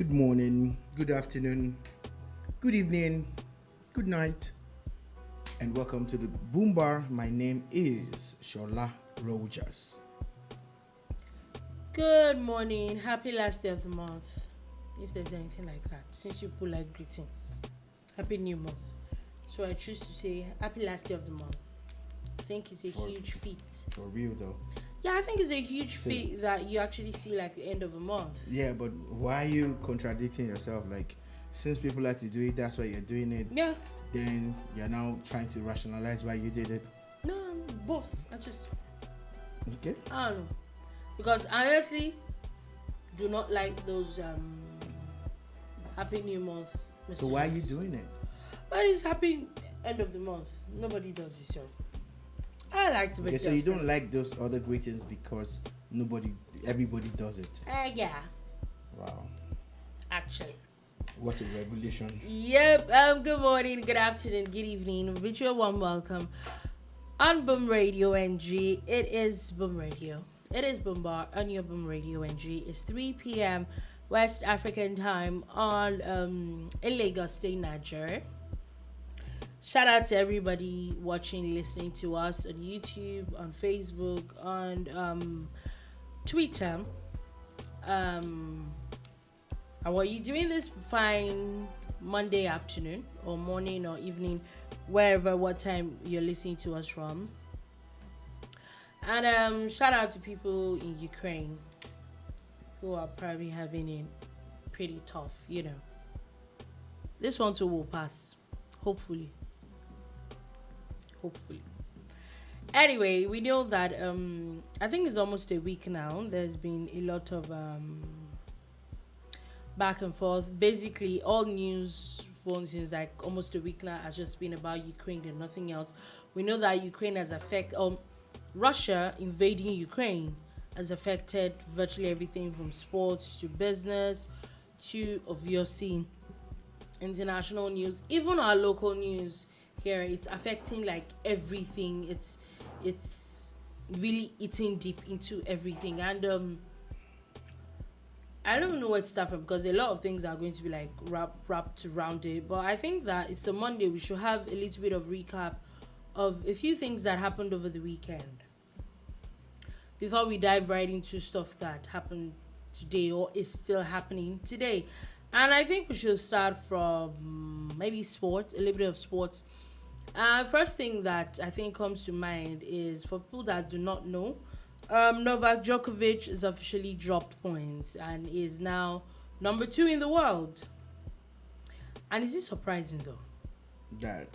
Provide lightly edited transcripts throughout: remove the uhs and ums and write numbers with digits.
Good morning, good afternoon, good evening, good night, and welcome to the Boombar. My name is Shola Rogers. Good morning. Happy last day of the month. If there's anything like that, since you put like greeting. Happy new month. So I choose to say happy last day of the month. I think it's a huge feat. For real though. Yeah, I think it's a huge feat that you actually see like the end of a month. Yeah, but why are you contradicting yourself? Like, since people like to do it, that's why you're doing it. Yeah. Then you're now trying to rationalize why you did it. No, both. Okay. I don't know. Because honestly, do not like those happy new month messages. So why are you doing it? But it's happy end of the month. Nobody does it, so I like to make. Okay, so you don't like those other greetings because everybody does it. Yeah. Wow. Actually. What a revelation. Yep. Good morning, good afternoon, good evening. Virtual warm welcome on Boom Radio NG. It is Boom Radio. It is Boombar on your Boom Radio NG. It's 3 p.m. West African time on in Lagos State, Nigeria. Shout out to everybody watching, listening to us on YouTube, on Facebook, on Twitter. And what you doing this fine Monday afternoon or morning or evening, what time you're listening to us from. And shout out to people in Ukraine who are probably having it pretty tough, This one too will pass, hopefully. Anyway, we know that I think it's almost a week now. There's been a lot of back and forth. Basically, all news for since like almost a week now has just been about Ukraine and nothing else. We know that Ukraine has Russia invading Ukraine has affected virtually everything from sports to business to obviously international news, even our local news here. It's affecting like everything. It's really eating deep into everything, and I don't know where to start from because a lot of things are going to be like wrapped around it. But I think that it's a Monday. We should have a little bit of recap of a few things that happened over the weekend before we dive right into stuff that happened today or is still happening today. And I think we should start from maybe sports, a little bit of sports. First thing that I think comes to mind is for people that do not know, Novak Djokovic has officially dropped points and is now number 2 in the world. And is it surprising though? That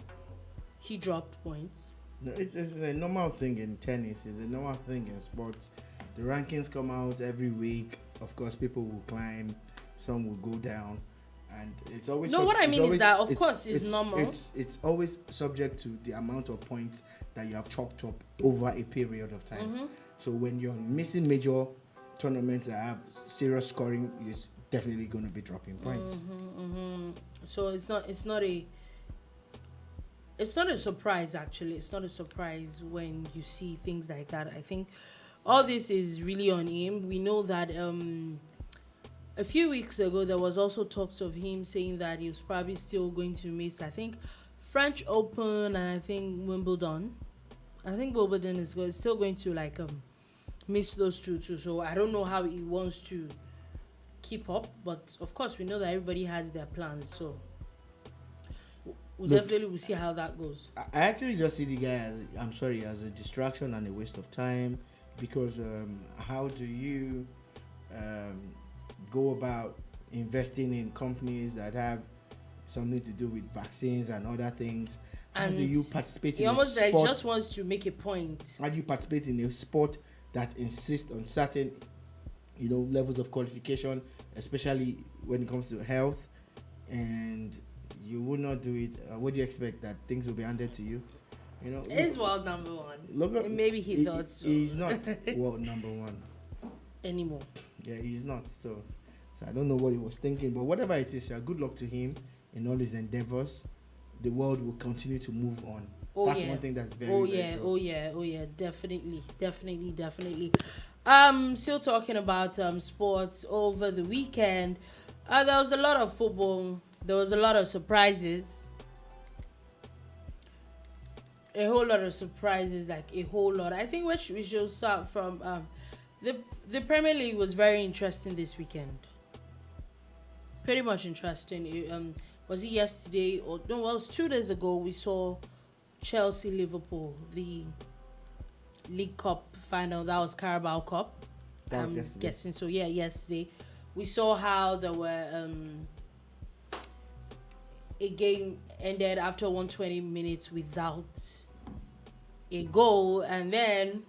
he dropped points. No, it's a normal thing in tennis. It's a normal thing in sports. The rankings come out every week. Of course, people will climb, some will go down, and it's always. No, what I mean is that of course it's normal. It's always subject to the amount of points that you have chalked up over a period of time. Mm-hmm. So when you're missing major tournaments that have serious scoring, you're definitely going to be dropping points. So it's not a surprise, actually. It's not a surprise when you see things like that. I think all this is really on him. We know that a few weeks ago, there was also talks of him saying that he was probably still going to miss, I think, French Open and I think Wimbledon. I think Wimbledon is still going to miss those two too. So I don't know how he wants to keep up. But of course, we know that everybody has their plans. So definitely will see how that goes. I actually just see the guy as a distraction and a waste of time, because how do you go about investing in companies that have something to do with vaccines and other things? How do you participate in a sport? He almost just wants to make a point. How do you participate in a sport that insists on certain levels of qualification, especially when it comes to health, and you will not do it? What do you expect, that things will be handed to you? He's world number 1. Maybe he thought so. He's not world number 1 anymore. Yeah, he's not. So I don't know what he was thinking, but whatever it is, good luck to him in all his endeavors. The world will continue to move on. That's one thing that's very very true. Definitely. Still talking about sports. Over the weekend, There was a lot of football. There was a lot of surprises. A whole lot of surprises, like a whole lot. I think we should start from the the Premier League was very interesting this weekend. Pretty much interesting. Was it yesterday or no? Well, it was 2 days ago. We saw Chelsea Liverpool, the League Cup final. That was Carabao Cup. That was I'm yesterday. guessing so. Yeah, yesterday we saw how there were a game ended after 120 minutes without a goal, and then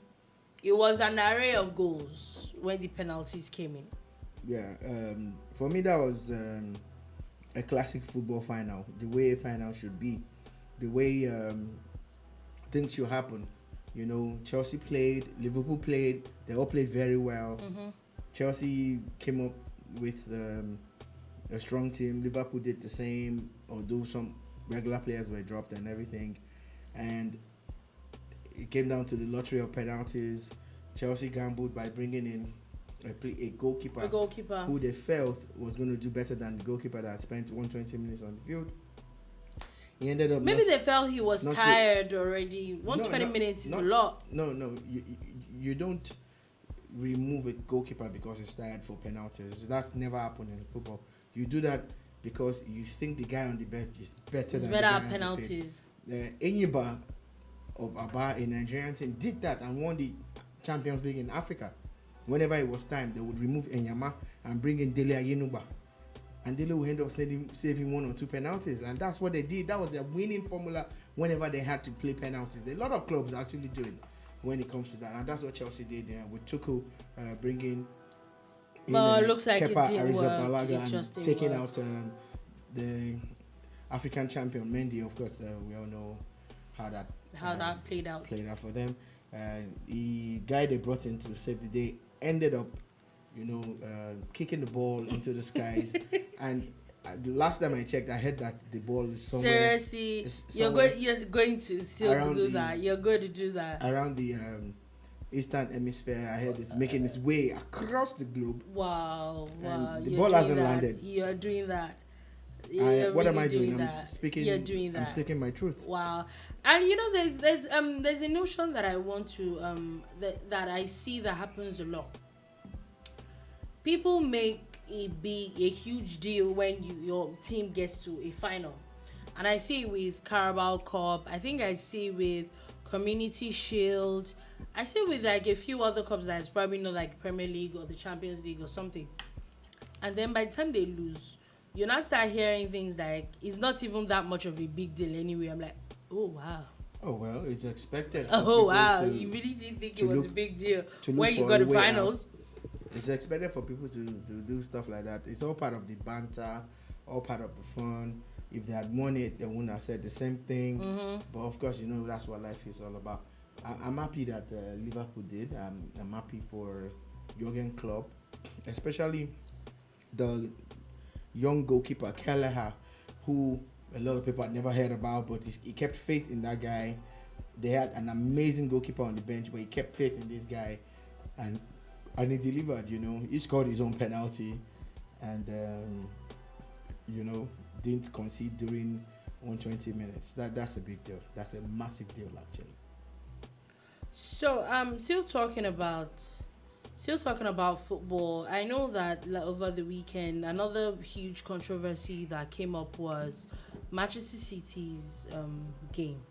it was an array of goals when the penalties came in. Yeah, for me that was a classic football final, the way a final should be, the way things should happen. You know, Chelsea played, Liverpool played, they all played very well. Chelsea came up with a strong team. Liverpool did the same, although some regular players were dropped and everything. And it came down to the lottery of penalties. Chelsea gambled by bringing in a goalkeeper, who they felt was going to do better than the goalkeeper that spent 120 minutes on the field. He ended up maybe they felt he was tired already. 120 minutes is a lot. No, you don't remove a goalkeeper because he's tired for penalties. That's never happened in football. You do that because you think the guy on the bench is better than the guy at penalties. Enyiba of Aba, a Nigerian team, did that and won the Champions League in Africa. Whenever it was time, they would remove Enyama and bring in Dele Ayenuba. And Dele would end up saving 1 or 2 penalties. And that's what they did. That was their winning formula whenever they had to play penalties. A lot of clubs actually do it when it comes to that. And that's what Chelsea did with Tuchel bringing in it looks like Kepa it didn't work. Arrizabalaga and taking out the African champion Mendy. Of course, we all know how that played out for them. The guy they brought in to save the day ended up, kicking the ball into the skies. And the last time I checked, I heard that the ball is somewhere. Seriously, you're going to still do that. You're going to do that around the Eastern Hemisphere. I heard it's making its way across the globe. Wow! And the ball hasn't landed. You're doing that. What am I doing? I'm speaking. You're doing that. I'm speaking my truth. Wow. And there's a notion that I want to that I see that happens a lot. People make a huge deal when your team gets to a final, and I see it with Carabao Cup. I think I see it with Community Shield. I see it with like a few other cups that is probably not like Premier League or the Champions League or something. And then by the time they lose, you now start hearing things like it's not even that much of a big deal anyway. I'm like, oh wow. Oh well, it's expected. Oh wow, you really did think it was a big deal when you got the finals. It's expected for people to do stuff like that. It's all part of the banter, all part of the fun. If they had won it, they wouldn't have said the same thing. But of course, that's what life is all about. I'm happy that Liverpool did. I'm happy for Jurgen Klopp, especially the young goalkeeper Kelleher, who a lot of people had never heard about, but he kept faith in that guy. They had an amazing goalkeeper on the bench, but he kept faith in this guy, and he delivered. He scored his own penalty, and didn't concede during 120 minutes. That's a big deal. That's a massive deal, actually. So still talking about football. I know that over the weekend, another huge controversy that came up was Manchester City's game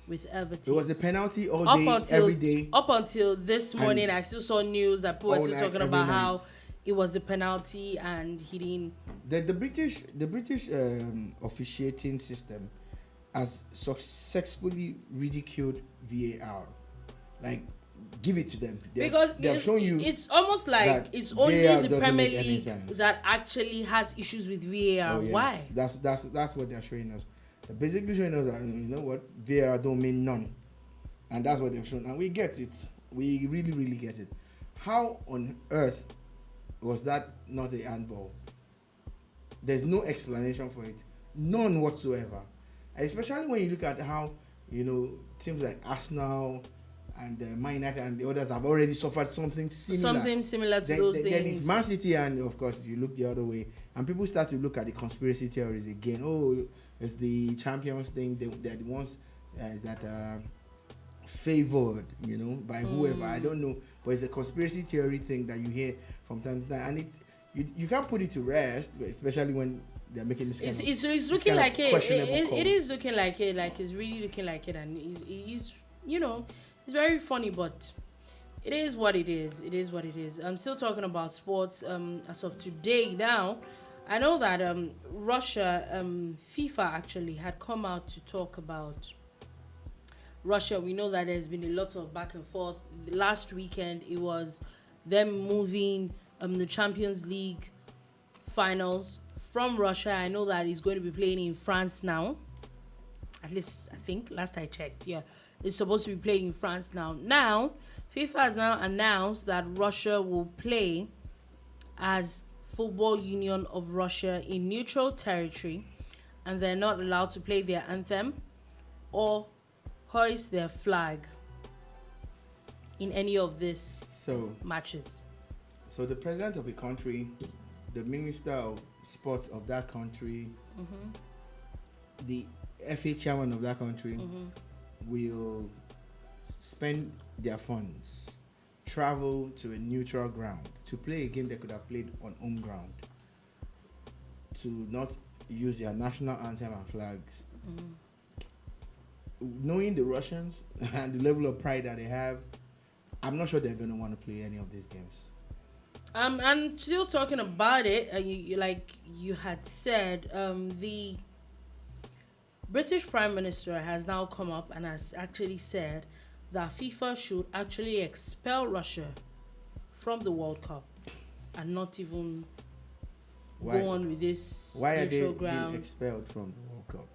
with Everton. It was a penalty all day, every day. Up until this morning, I still saw news that people were still talking about how it was a penalty and he didn't. The British officiating system has successfully ridiculed VAR. Like, give it to them. Because they have shown you. It's almost like it's only VAR the Premier League that actually has issues with VAR. Oh, yes. Why? That's what they're showing us. They're basically showing us that what VAR don't mean none, and that's what they've shown. And we get it. We really, really get it. How on earth was that not a handball? There's no explanation for it. None whatsoever. And especially when you look at how teams like Arsenal and Man United and the others have already suffered something similar. Something similar to those Then it's things. Man City, and of course you look the other way, and people start to look at the conspiracy theories again. Oh, it's the champions thing. They're the ones that are favored, by whoever. I don't know, but it's a conspiracy theory thing that you hear from time to time, and you can't put it to rest, especially when they're making this kind It's of looking like it. It calls. is looking like it. Like it's really looking like it, and it's it's very funny, but it is what it is. It is what it is. I'm still talking about sports. As of today, now, I know that Russia, FIFA actually had come out to talk about Russia. We know that there's been a lot of back and forth. Last weekend, it was them moving the Champions League finals from Russia. I know that he's going to be playing in France now. At least, I think, last I checked, yeah. It's supposed to be playing in France now. Now, FIFA has now announced that Russia will play as Football Union of Russia in neutral territory, and they're not allowed to play their anthem or hoist their flag in any of these matches. So the president of the country, the minister of sports of that country, the FA chairman of that country will spend their funds, travel to a neutral ground to play a game they could have played on home ground, to not use their national anthem and flags. Knowing the Russians and the level of pride that they have, I'm not sure they're going to want to play any of these games. And still talking about it, like you had said, the British Prime Minister has now come up and has actually said that FIFA should actually expel Russia from the World Cup and not even go on with this Why are they ground. being expelled from the World Cup?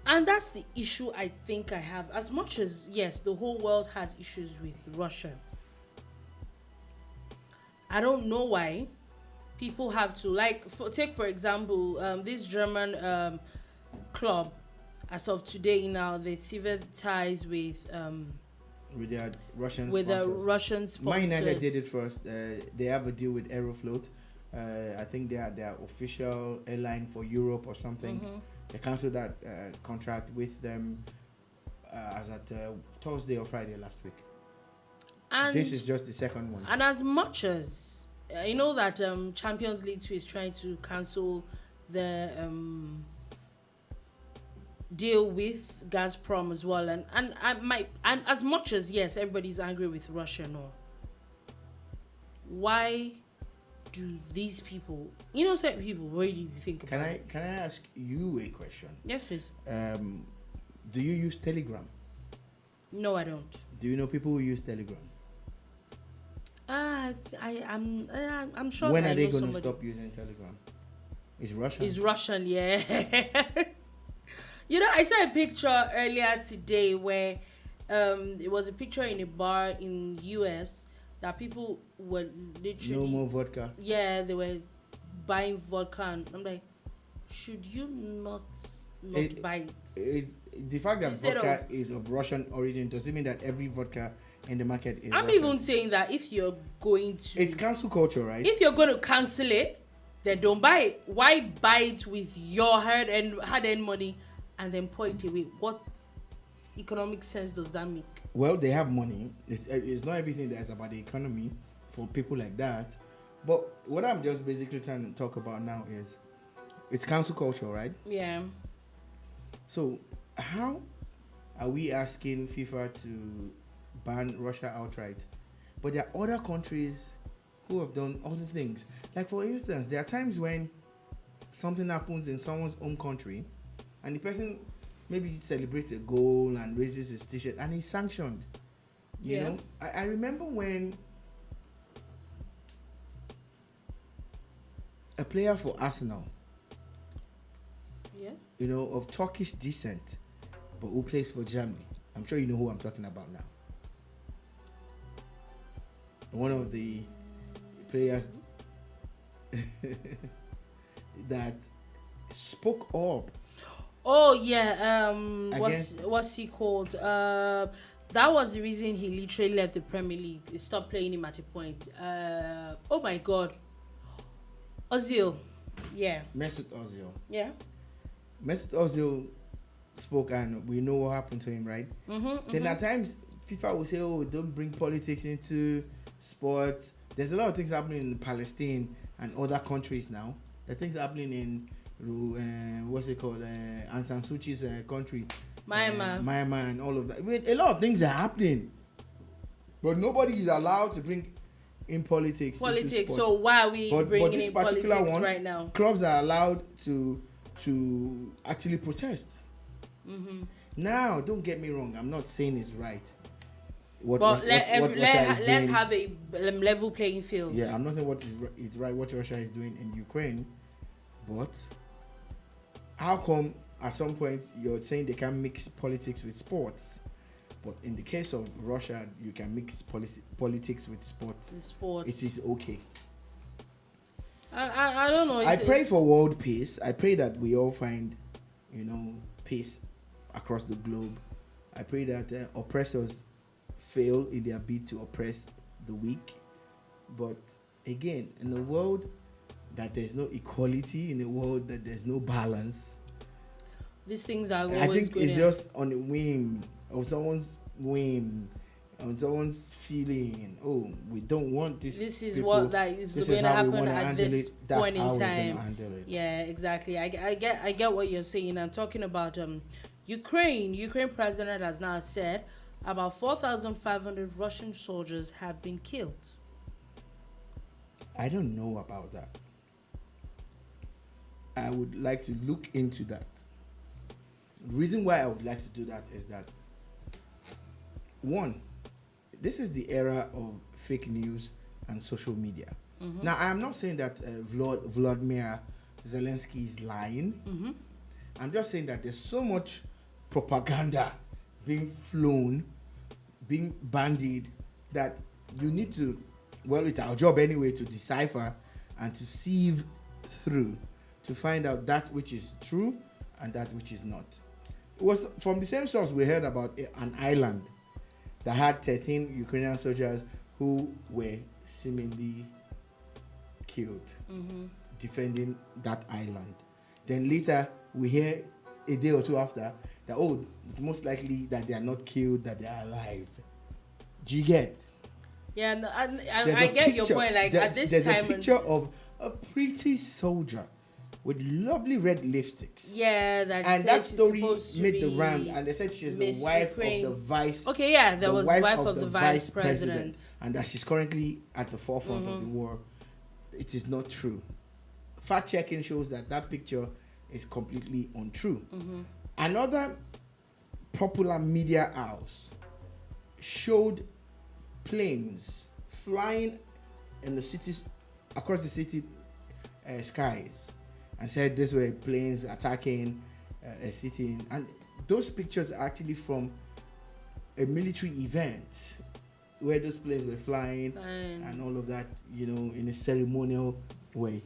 And that's the issue I think I have. As much as, yes, the whole world has issues with Russia, I don't know why people have to, take for example, this German club, as of today now, they severed ties with their Russian with sponsors. the Russian sponsors. Man United did it first. They have a deal with Aeroflot. I think they are their official airline for Europe or something. They cancelled that contract with them as at Thursday or Friday last week. And this is just the second one. And as much as you know that Champions League 2 is trying to cancel the deal with Gazprom as well, and as much as, yes, everybody's angry with Russia, no, why do these people, certain people, what do you think about it? Can I ask you a question? Yes, please. Do you use Telegram? No, I don't. Do you know people who use Telegram? I'm sure. When are they going to stop using Telegram? It's Russian. It's Russian, yeah. I saw a picture earlier today where it was a picture in a bar in US that people were literally... No more vodka. Yeah, they were buying vodka, and I'm like, should you not buy it? The fact that vodka is of Russian origin, does it mean that every vodka in the market is I'm Russian? even saying that if you're going to... It's cancel culture, right? If you're going to cancel it, then don't buy it. Why buy it with your hard-earned money and then pour it away? What economic sense does that make? Well, they have money. It's not everything that's about the economy for people like that. But what I'm just basically trying to talk about now is it's cancel culture, right? Yeah. So how are we asking FIFA to ban Russia outright? But there are other countries who have done other things. Like, for instance, there are times when something happens in someone's home country and the person maybe celebrates a goal and raises his t-shirt and he's sanctioned. You know? I remember when a player for Arsenal, of Turkish descent, but who plays for Germany. I'm sure you know who I'm talking about now. One of the players that spoke up. Oh yeah, what's he called? That was the reason he literally left the Premier League. He stopped playing him at a point. Oh my God. Ozil. Yeah. Mesut Ozil. Yeah. Mesut Ozil spoke, and we know what happened to him, right? Then at times, FIFA will say, "Oh, don't bring politics into sports." There's a lot of things happening in Palestine and other countries now. There are things happening in what's it called, Aung San Suu Kyi's country, Myanmar, and all of that. I mean, a lot of things are happening, but nobody is allowed to bring in politics. Politics. So why are we bringing in politics one, right now? Clubs are allowed to actually protest. Now, don't get me wrong. I'm not saying it's right. Let's have a level playing field. Yeah, I'm not saying it's right what Russia is doing in Ukraine, but how come at some point you're saying they can mix politics with sports, but in the case of Russia you can mix politics with sports? It is okay. I don't know. I pray for world peace. I pray that we all find, peace across the globe. I pray that oppressors fail in their bid to oppress the weak. But again, in a world that there's no equality, in a world that there's no balance, these things are always I think it's just on a whim, on someone's feeling. Oh, we don't want this. This is people. what that is going to happen at this point in time. Yeah, exactly. I get what you're saying. And talking about Ukraine president has now said about 4,500 Russian soldiers have been killed. I don't know about that. I would like to look into that. The reason why I would like to do that is that, one, this is the era of fake news and social media. Now, I'm not saying that Vladimir Zelensky is lying. I'm just saying that there's so much propaganda being flown, being bandied, that you need to, well, it's our job anyway to decipher and to sieve through to find out that which is true and that which is not. It was from the same source we heard about an island that had 13 Ukrainian soldiers who were seemingly killed defending that island. Then later we hear a day or two after that, oh, it's most likely that they are not killed, that they are alive. Do you get? Yeah, I get your point. Like at this there's time, there's a picture of a pretty soldier with lovely red lipsticks. Yeah, and that story made the round, and they said she's the wife of the vice. Okay, yeah, there was wife of the vice president, and that she's currently at the forefront of the war. It is not true. Fact checking shows that picture is completely untrue. Another popular media house showed planes flying in the cities, across the city skies, and said these were planes attacking a city. And those pictures are actually from a military event where those planes were flying and all of that, in a ceremonial way.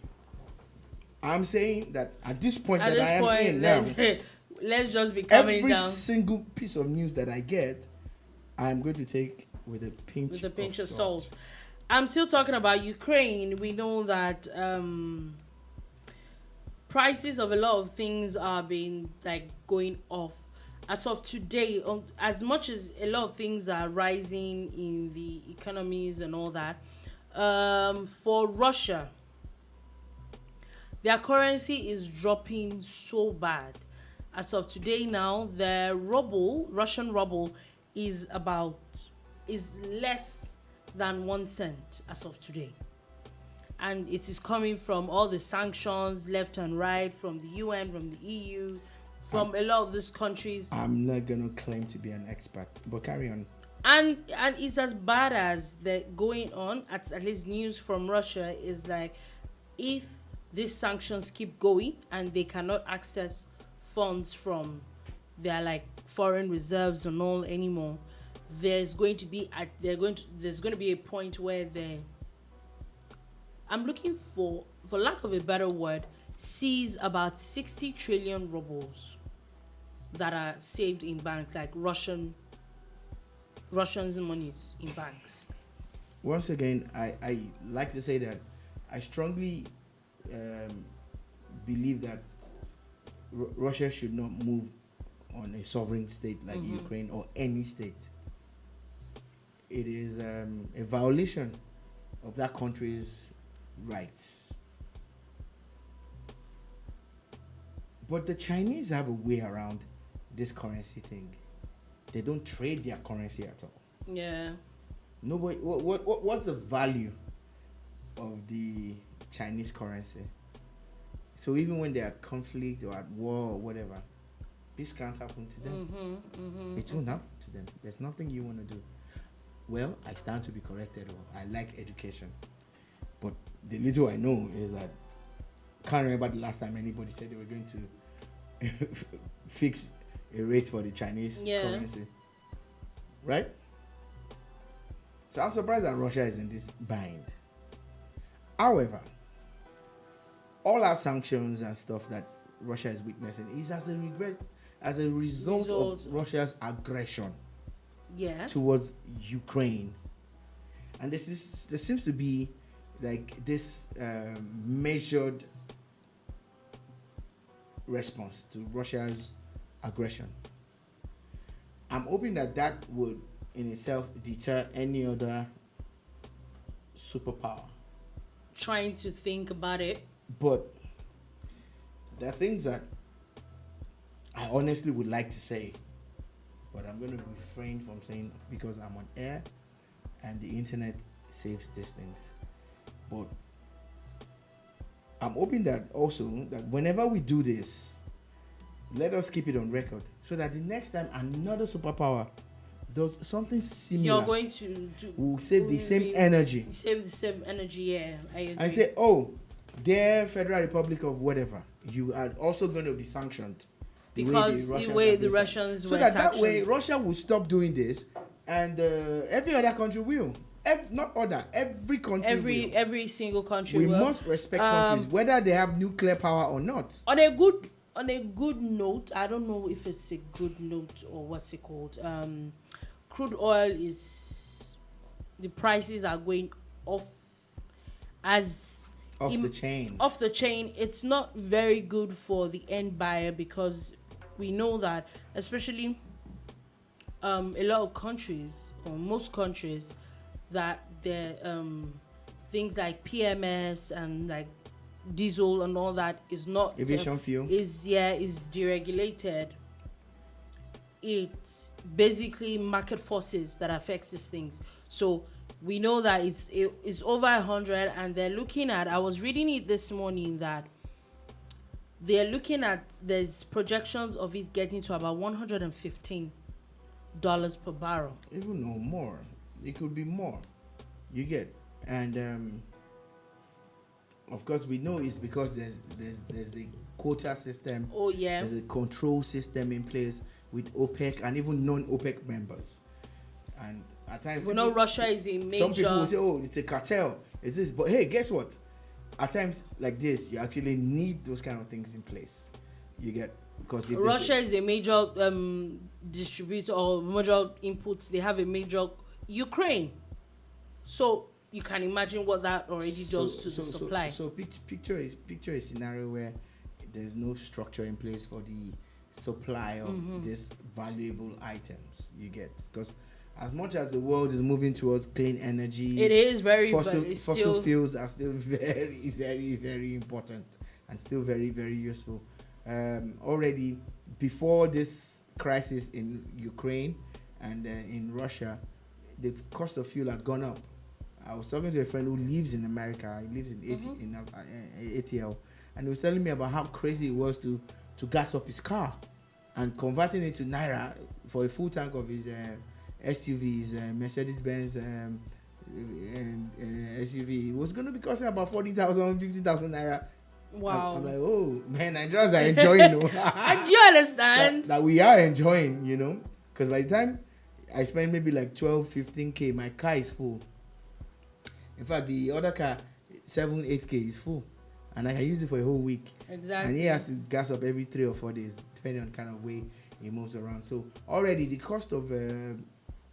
I'm saying that at this point I am in now, let's just be coming down. Every single piece of news that I get, I'm going to take with a pinch of salt. I'm still talking about Ukraine. We know that prices of a lot of things are being going off. As of today, as much as a lot of things are rising in the economies and all that, for Russia, their currency is dropping so bad. As of today now, the Russian ruble is less than 1 cent as of today. And it is coming from all the sanctions left and right, from the UN, from the EU, from a lot of these countries. I'm not going to claim to be an expert, but carry on. And it's as bad as the going on, at least news from Russia is like, if these sanctions keep going and they cannot access funds from their foreign reserves and all anymore, there's going to be a point where I'm looking for lack of a better word, seize about 60 trillion rubles that are saved in banks, like Russian Russians' monies in banks. Once again, I like to say that I strongly um, believe that Russia should not move on a sovereign state like Ukraine or any state. It is a violation of that country's rights. But the Chinese have a way around this currency thing. They don't trade their currency at all. Yeah. Nobody. What's the value of the Chinese currency? So even when they're at conflict or at war or whatever, this can't happen to them. It won't happen to them. There's nothing you want to do. Well, I stand to be corrected. Or I like education, but the little I know is that can't remember the last time anybody said they were going to fix a rate for the Chinese currency, right? So I'm surprised that Russia is in this bind. However, all our sanctions and stuff that Russia is witnessing is as a result of Russia's aggression towards Ukraine. And there seems to be like this measured response to Russia's aggression. I'm hoping that would in itself deter any other superpower trying to think about it. But there are things that I honestly would like to say, but I'm going to refrain from saying because I'm on air and the internet saves these things. But I'm hoping that also that whenever we do this, let us keep it on record so that the next time another superpower does something similar, you're going to do. We'll save the same energy. Save the same energy, yeah. I agree. And say, oh, their Federal Republic of whatever, you are also going to be sanctioned. Because the way the Russians were sanctioned. So that way Russia will stop doing this and every other country will. Every country will. Every single country we will. We must respect countries, whether they have nuclear power or not. On a good note, I don't know if it's a good note or what's it called. Crude oil the prices are going off the chain. Off the chain. It's not very good for the end buyer because we know that, especially a lot of countries or most countries, that their things like PMS and like diesel and all that is not aviation fuel is deregulated. It's basically market forces that affects these things. So we know that it's over 100, and they're looking at. I was reading it this morning that they're looking at. There's projections of it getting to about $115 per barrel. Even no more. It could be more. You get, and of course we know it's because there's the quota system. Oh yeah. There's a control system in place with OPEC and even non-OPEC members. And at times we know Russia is a major. Some people will say, "Oh, it's a cartel." Is this? But hey, guess what? At times like this, you actually need those kind of things in place. You get because Russia is a major distributor or major inputs. They have a major Ukraine, so you can imagine what that already does to the supply. So picture a scenario where there's no structure in place for the supply of these valuable items. You get, because as much as the world is moving towards clean energy, it is very fossil fuels are still very, very, very important and still very, very useful. Already before this crisis in Ukraine and in Russia, the cost of fuel had gone up. I was talking to a friend who lives in America. He lives in ATL, and he was telling me about how crazy it was to gas up his car, and converting it to naira for a full tank of his SUV, his Mercedes-Benz SUV. It was going to be costing about 40,000, 50,000 naira. Wow. I'm like, oh man, Nigerians are enjoying. Do you understand? that we are enjoying, because by the time I spend maybe like 12, 15K, my car is full. In fact, the other car, 7, 8K is full. And I can use it for a whole week. Exactly. And he has to gas up every 3 or 4 days, depending on kind of way he moves around. So already the cost of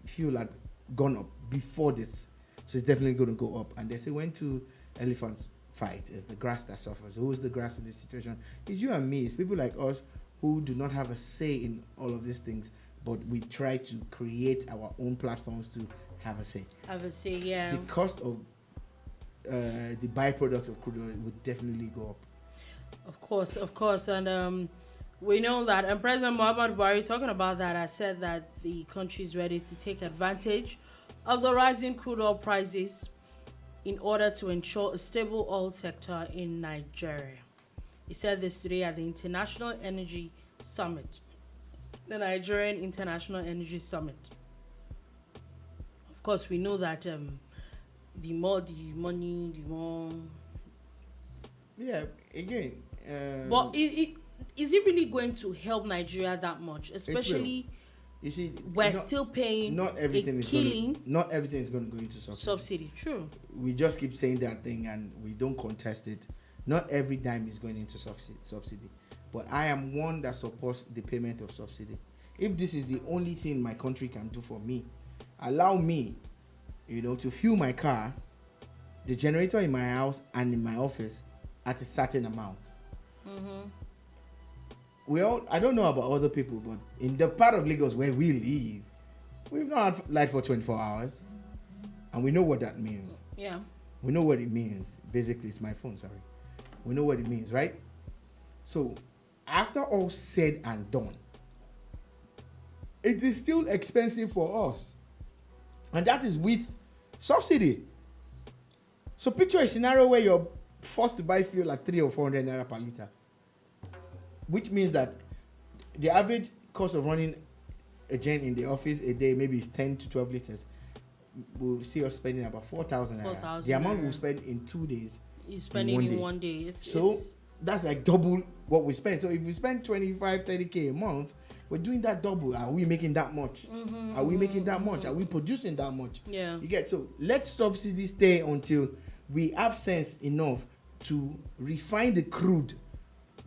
fuel had gone up before this, so it's definitely going to go up. And they say when two elephants fight, it's the grass that suffers. Who is the grass in this situation? It's you and me. It's people like us who do not have a say in all of these things, but we try to create our own platforms to have a say. Have a say, yeah. The cost of the byproducts of crude oil would definitely go up. Of course, and we know that. And President Muhammad Buhari, talking about that, has said that the country is ready to take advantage of the rising crude oil prices in order to ensure a stable oil sector in Nigeria. He said this today at the International Energy Summit, the Nigerian International Energy Summit. Of course, we know that the more the money, the more. Yeah, again. But is it really going to help Nigeria that much? Especially, you see, we're still paying not everything a killing. Not everything is going to go into subsidy. True. We just keep saying that thing and we don't contest it. Not every dime is going into subsidy. But I am one that supports the payment of subsidy. If this is the only thing my country can do for me, allow me, to fuel my car, the generator in my house and in my office at a certain amount. Mm-hmm. I don't know about other people, but in the part of Lagos where we live, we've not had light for 24 hours. And we know what that means. Yeah. We know what it means. Basically, it's my phone, sorry. We know what it means, right? So, after all said and done, it is still expensive for us. And that is with subsidy. So, picture a scenario where you're forced to buy fuel at 300 or 400 naira per liter. Which means that the average cost of running a gen in the office a day maybe is 10 to 12 liters. We'll see us spending about 4,000 naira. The amount we'll spend in 2 days. You spend it in one day. That's like double what we spend. So if we spend 25, 30K a month, we're doing that double. Are we making that much? Mm-hmm, Are we making that much? Are we producing that much? Yeah. You get, so let subsidies stay until we have sense enough to refine the crude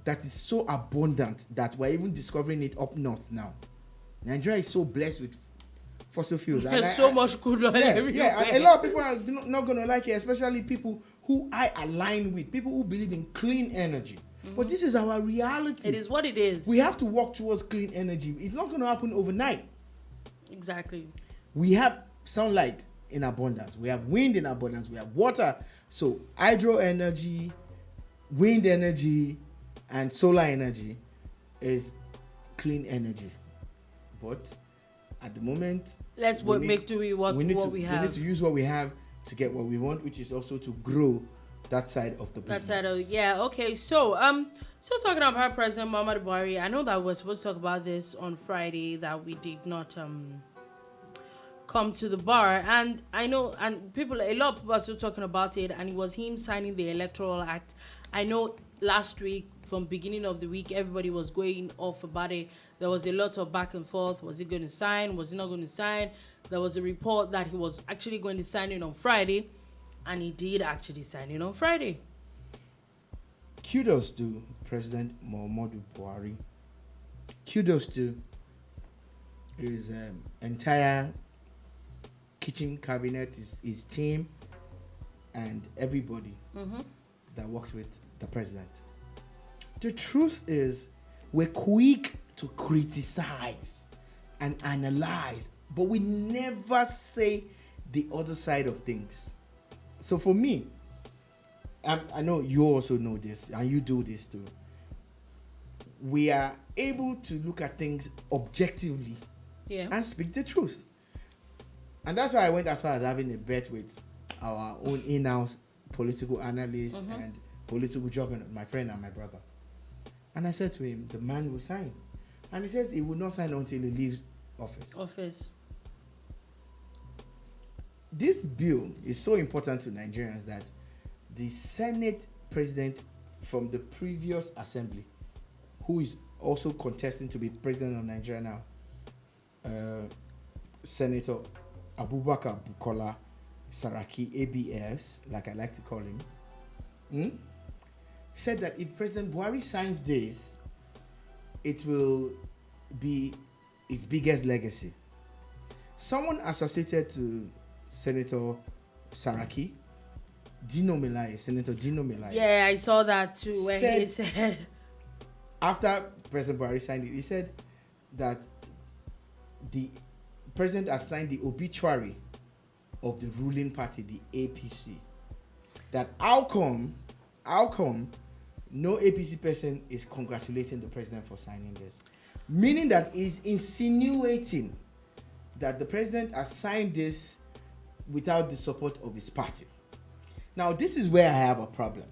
that is so abundant that we're even discovering it up north now. Nigeria is so blessed with fossil fuels. There's so much crude oil everywhere. Yeah, and a lot of people are not going to like it, especially people who I align with, people who believe in clean energy. Mm-hmm. But this is our reality. It is what it is. We have to work towards clean energy. It's not going to happen overnight. Exactly. We have sunlight in abundance. We have wind in abundance. We have water. So hydro energy, wind energy, and solar energy is clean energy. But at the moment, let's make do with what we have. We need to use what we have to get what we want, which is also to grow that side of the business. Okay. So still talking about President Muhammad Buhari. I know that we're supposed to talk about this on Friday, that we did not come to the bar, and I know, and a lot of people are still talking about it, and it was him signing the Electoral Act. I know last week, from beginning of the week, everybody was going off about it. There was a lot of back and forth. Was he going to sign? Was he not going to sign? There was a report that he was actually going to sign it on Friday, and he did actually sign it on Friday. Kudos to President Muhammadu Buhari. Kudos to his entire kitchen cabinet, his team, and everybody that works with the president. The truth is, we're quick to criticize and analyze, but we never say the other side of things. So for me, I know you also know this, and you do this too. We are able to look at things objectively and speak the truth. And that's why I went as far as having a bet with our own in-house political analyst and political juggernaut, my friend and my brother. And I said to him, the man will sign. And he says he will not sign until he leaves office. This bill is so important to Nigerians that the Senate president from the previous assembly, who is also contesting to be president of Nigeria now, Senator Abubakar Bukola Saraki, ABS, like I like to call him, said that if President Buhari signs this, it will be his biggest legacy. someone associated to Senator Saraki, Senator Dino Melai. Yeah, I saw that too. Where he said after President Buhari signed it, he said that the president has signed the obituary of the ruling party, the APC. That how come no APC person is congratulating the president for signing this? Meaning that he's insinuating that the president has signed this without the support of his party. Now, this is where I have a problem.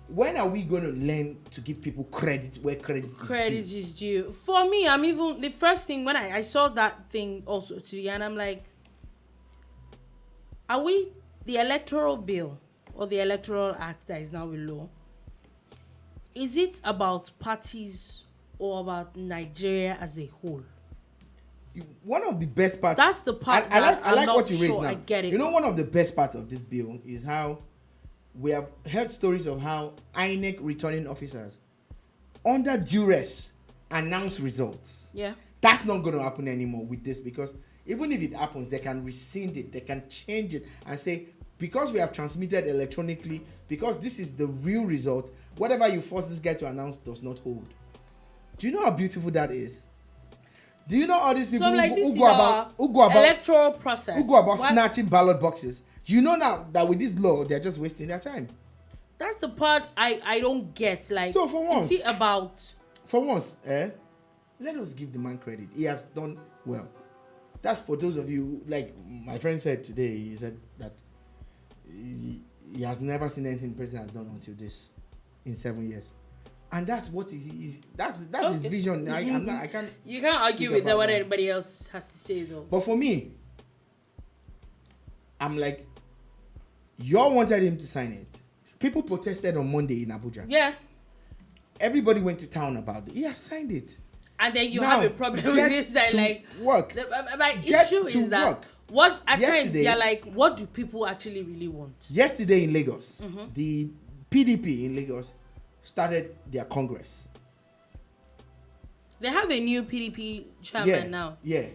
When are we going to learn to give people credit where credit is due? For me, I'm even the first thing when I saw that thing also today, and I'm like, are we the electoral bill or the electoral act that is now a law? Is it about parties or about Nigeria as a whole? One of the best parts. That's the part I like what you raised now. I get it. You know, one of the best parts of this bill is how we have heard stories of how INEC returning officers, under duress, announce results. Yeah. That's not going to happen anymore with this, because even if it happens, they can rescind it, they can change it and say, because we have transmitted electronically, because this is the real result, whatever you force this guy to announce does not hold. Do you know how beautiful that is? Do you know all these people who go about electoral process, who go about snatching ballot boxes? You know now that with this law, they're just wasting their time. That's the part I don't get. Like, so for once, is it about? For once, let us give the man credit. He has done well. That's for those of you, like my friend said today. He said that he has never seen anything the president has done until this in 7 years. And that's what that's okay. His vision. I can't. You can't argue with what anybody else has to say, though. But for me, I'm like, y'all wanted him to sign it. People protested on Monday in Abuja. Yeah. Everybody went to town about it. He has signed it. And then you have a problem with this. Like, work. My issue is that work. What at times you're like, what do people actually really want? Yesterday in Lagos, the PDP in Lagos started their congress. They have a new PDP chairman now. Yeah.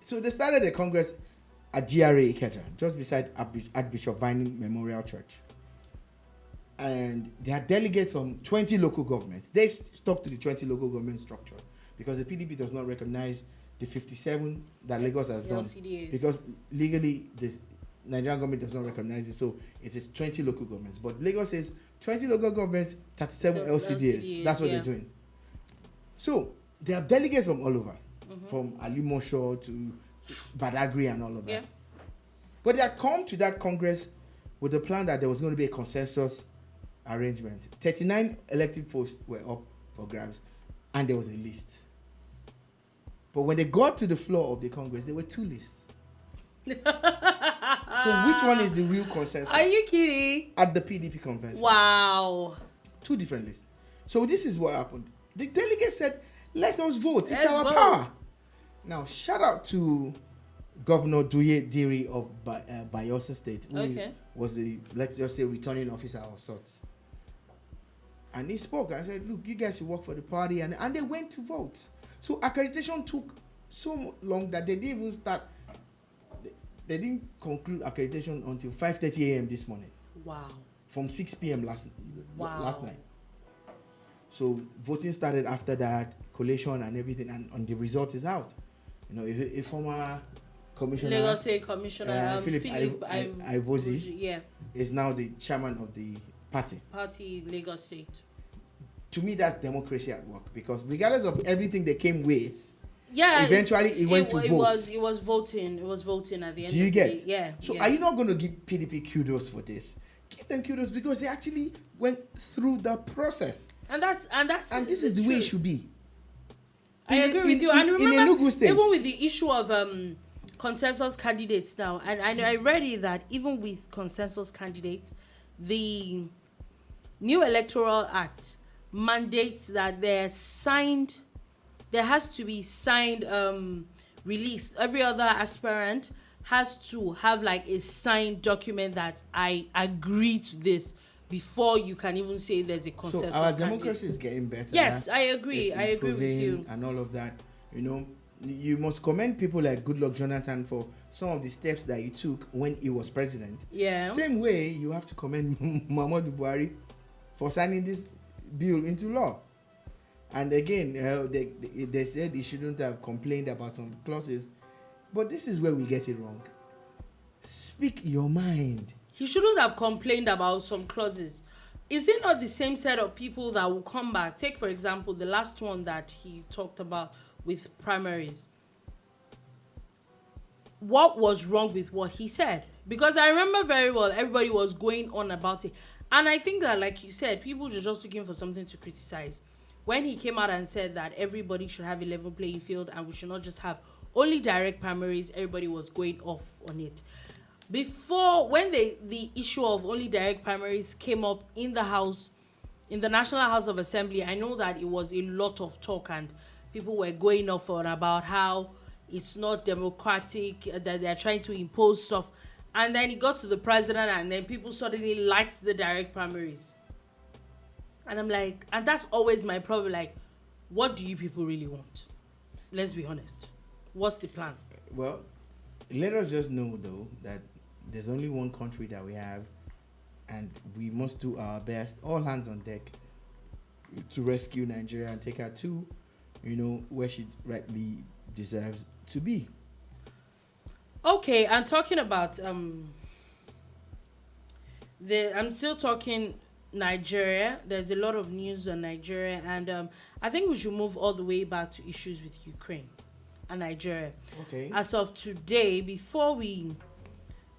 So they started the congress at GRA Ikeja, just beside Archbishop Vining Memorial Church. And they had delegates from 20 local governments. They stuck to the 20 local government structure because the PDP does not recognize the 57 that Lagos has done. LCDAs. Because legally, the Nigerian government does not recognize it. So it is 20 local governments. But Lagos says 20 local governments, 37 LCDAs. That's what they're doing. So they have delegates from all over, from Alimosho to Badagry and all of that. Yeah. But they had come to that congress with the plan that there was going to be a consensus arrangement. 39 elective posts were up for grabs, and there was a list. But when they got to the floor of the congress, there were two lists. So which one is the real consensus? Are you kidding? At the PDP convention. Wow. Two different lists. So this is what happened. The delegates said, let us vote. It's our power. Now, shout out to Governor Duye Diri of Bayelsa State, who was the, let's just say, returning officer of sorts. And he spoke and said, look, you guys should work for the party. And they went to vote. So accreditation took so long that they didn't even start. They didn't conclude accreditation until 5:30 a.m. this morning. Wow. From 6 p.m. last night. So voting started after that, collation and everything, and the result is out. You know, a former commissioner, Lagos State Commissioner Philip Ivozi, is now the chairman of the party. Lagos State. To me, that's democracy at work, because regardless of everything they came with, eventually it went to vote. It was voting. It was voting at the end. Do you get? The day. Yeah. So are you not going to give PDP kudos for this? Give them kudos because they actually went through the process. And this is the way it should be. I agree with you. And remember, in Enugu State, even with the issue of consensus candidates now, and I read it that even with consensus candidates, the new electoral act mandates that there has to be signed release. Every other aspirant has to have like a signed document that I agree to this before you can even say there's a consensus. So our democracy is getting better. Yes, I agree. I agree with you. And all of that, you know. you must commend people like Goodluck Jonathan for some of the steps that he took when he was president. Yeah. Same way, you have to commend Muhammadu Buhari for signing this bill into law. And again, they said he shouldn't have complained about some clauses, but this is where we get it wrong. Speak your mind. He shouldn't have complained about some clauses. Is it not the same set of people that will come back? Take, for example, the last one that he talked about with primaries. What was wrong with what he said? Because I remember very well, everybody was going on about it. And I think that, like you said, people were just looking for something to criticize. When he came out and said that everybody should have a level playing field and we should not just have only direct primaries, everybody was going off on it. Before, when the issue of only direct primaries came up in the House, in the National House of Assembly, I know that it was a lot of talk and people were going off on about how it's not democratic, that they're trying to impose stuff. And then it got to the president and then people suddenly liked the direct primaries. And I'm like, and that's always my problem, like, what do you people really want? Let's be honest. What's the plan? Well, let us just know, though, that there's only one country that we have, and we must do our best, all hands on deck, to rescue Nigeria and take her to, where she rightly deserves to be. Okay, and talking about I'm still talking Nigeria. There's a lot of news on Nigeria, and I think we should move all the way back to issues with Ukraine and Nigeria. Okay. As of today, before we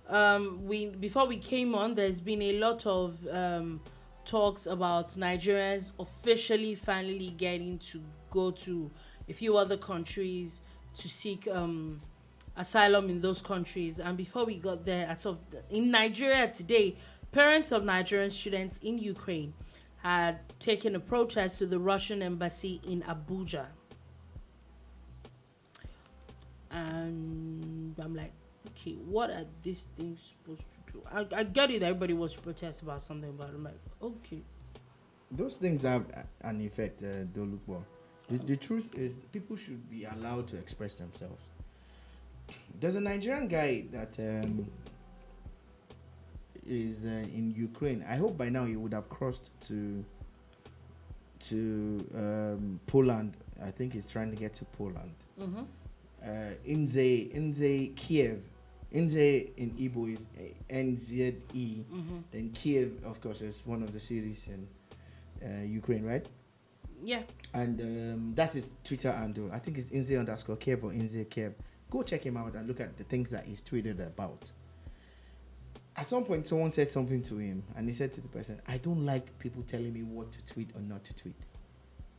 came on, there's been a lot of talks about Nigerians officially finally getting to go to a few other countries to seek asylum in those countries. And before we got there, in Nigeria today, parents of Nigerian students in Ukraine had taken a protest to the Russian embassy in Abuja. And I'm like, okay, what are these things supposed to do? I get it, everybody wants to protest about something, but I'm like, okay. Those things have an effect, Dolukbo. The truth is, people should be allowed to express themselves. There's a Nigerian guy that is in Ukraine. I hope by now he would have crossed to Poland. I think he's trying to get to Poland. Mm-hmm. Inze Kiev. Inze in Igbo is NZE. Mm-hmm. Then Kiev, of course, is one of the cities in Ukraine, right? Yeah. And that's his Twitter handle. I think it's Inze_Kiev or Inze Kiev. Go check him out and look at the things that he's tweeted about. At some point, someone said something to him, and he said to the person, I don't like people telling me what to tweet or not to tweet.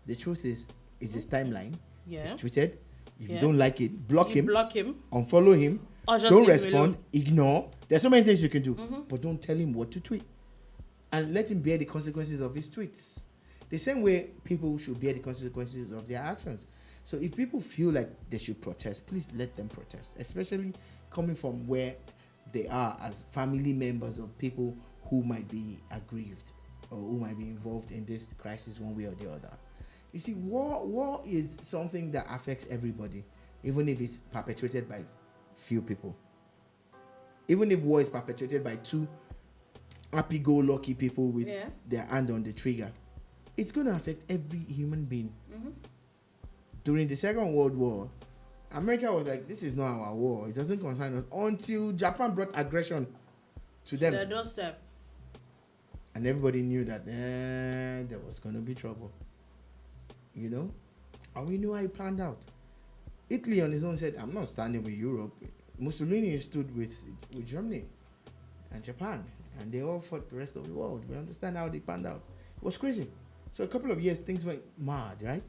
The truth is, it's his timeline. Yeah. It's tweeted. If you don't like it, block him, unfollow him, or just don't respond, ignore. There's so many things you can do, mm-hmm. but don't tell him what to tweet. And let him bear the consequences of his tweets. The same way people should bear the consequences of their actions. So if people feel like they should protest, please let them protest, especially coming from where they are as family members of people who might be aggrieved or who might be involved in this crisis one way or the other. You see, war is something that affects everybody, even if it's perpetrated by few people. Even if war is perpetrated by two happy-go-lucky people with their hand on the trigger, it's going to affect every human being. Mm-hmm. During the Second World War, America was like, this is not our war. It doesn't concern us, until Japan brought aggression to them. Their doorstep. And everybody knew that there was going to be trouble. And we knew how it planned out. Italy on his own said, I'm not standing with Europe. Mussolini stood with Germany and Japan. And they all fought the rest of the world. We understand how they panned out. It was crazy. So a couple of years, things went mad, right?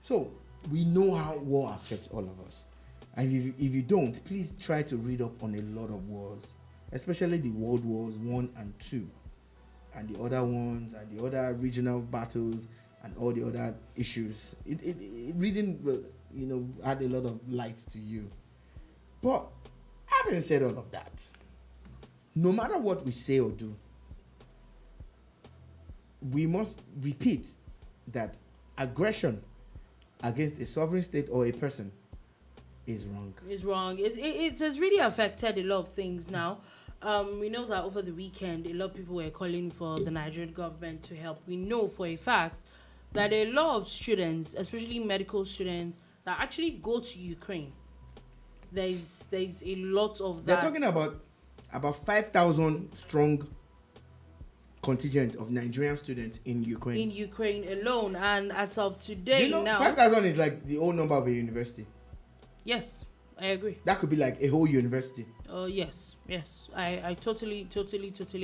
So we know how war affects all of us. And if you don't, please try to read up on a lot of wars, especially the World Wars 1 and 2, and the other ones, and the other regional battles, and all the other issues. Reading will, add a lot of light to you. But having said all of that, no matter what we say or do, we must repeat that aggression against a sovereign state or a person is wrong. It's wrong. It has really affected a lot of things now. We know that over the weekend, a lot of people were calling for the Nigerian government to help. We know for a fact that a lot of students, especially medical students, that actually go to Ukraine. There's a lot of that. They're talking about 5,000 strong contingent of Nigerian students in Ukraine. In Ukraine alone, and as of today, Do you know now 5,000 is like the whole number of a university? yes, I agree. That could be like a whole university. Oh yes, I totally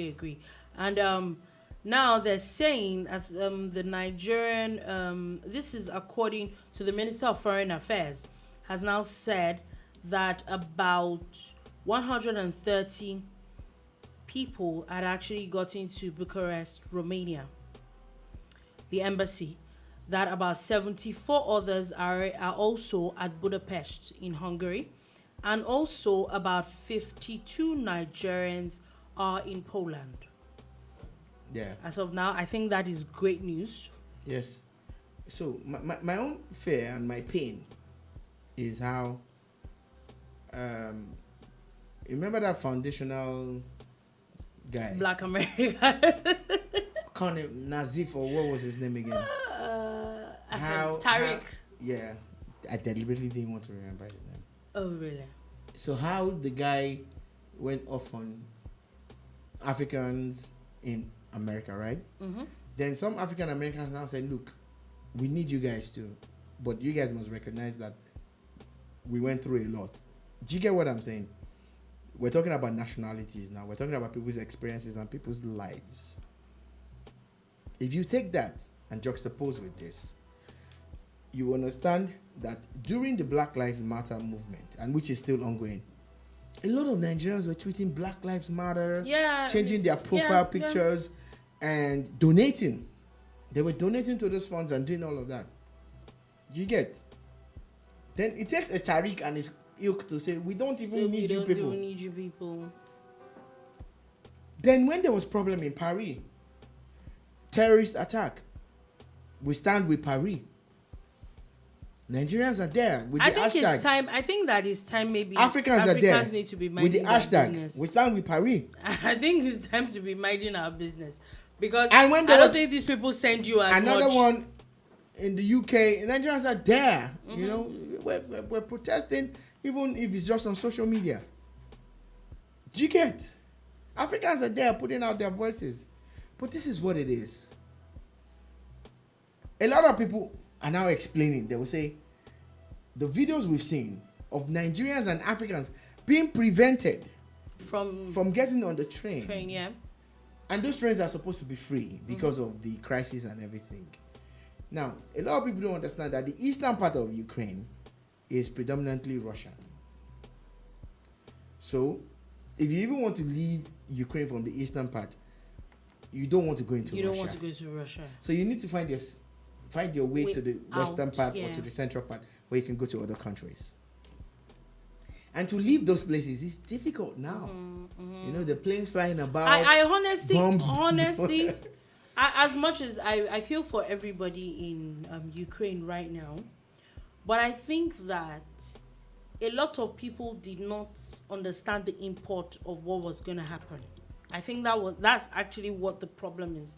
agree. And now they're saying as the Nigerian this is according to the Minister of Foreign Affairs, has now said that about 130 people had actually gotten to Bucharest, Romania, the embassy. That about 74 others are also at Budapest in Hungary, and also about 52 Nigerians are in Poland. Yeah. As of now, I think that is great news. Yes. So my own fear and my pain is how remember that foundational guy, Black America. Nazif, or what was his name again? Tariq. Yeah, I deliberately didn't want to remember his name. Oh really? So how the guy went off on Africans in America, right? Mm-hmm. Then some African Americans now said, look, we need you guys too, but you guys must recognize that we went through a lot. Do you get what I'm saying? We're talking about nationalities now. We're talking about people's experiences and people's lives. If you take that and juxtapose with this, you understand that during the Black Lives Matter movement, and which is still ongoing, a lot of Nigerians were tweeting Black Lives Matter, changing their profile pictures, and donating. They were donating to those funds and doing all of that. You get? Then it takes a Tariq and his ilk to say, we don't even need you people. We don't even need you people. Then when there was problem in Paris, terrorist attack, we stand with Paris. Nigerians are there with the hashtag. It's time. I think that it's time. Maybe Africans are there need to be minding with the hashtag. business. We stand with Paris. I think it's time to be minding our business, because And when I don't think these people send you as another much. one in the UK, Nigerians are there. Mm-hmm. You know, we're protesting, even if it's just on social media. Do you get? Africans are there putting out their voices. But this is what it is. A lot of people are now explaining. They will say, the videos we've seen of Nigerians and Africans being prevented from getting on the train. And those trains are supposed to be free because of the crisis and everything. Now, a lot of people don't understand that the eastern part of Ukraine is predominantly Russian. So, if you even want to leave Ukraine from the eastern part, you don't want to go into Russia. You don't want to go to Russia. So you need to find your way to the western part or to the central part where you can go to other countries. And to leave those places is difficult now. You know, the planes flying about. I honestly, as much as I feel for everybody in Ukraine right now, but I think that a lot of people did not understand the import of what was going to happen. I think that's actually what the problem is.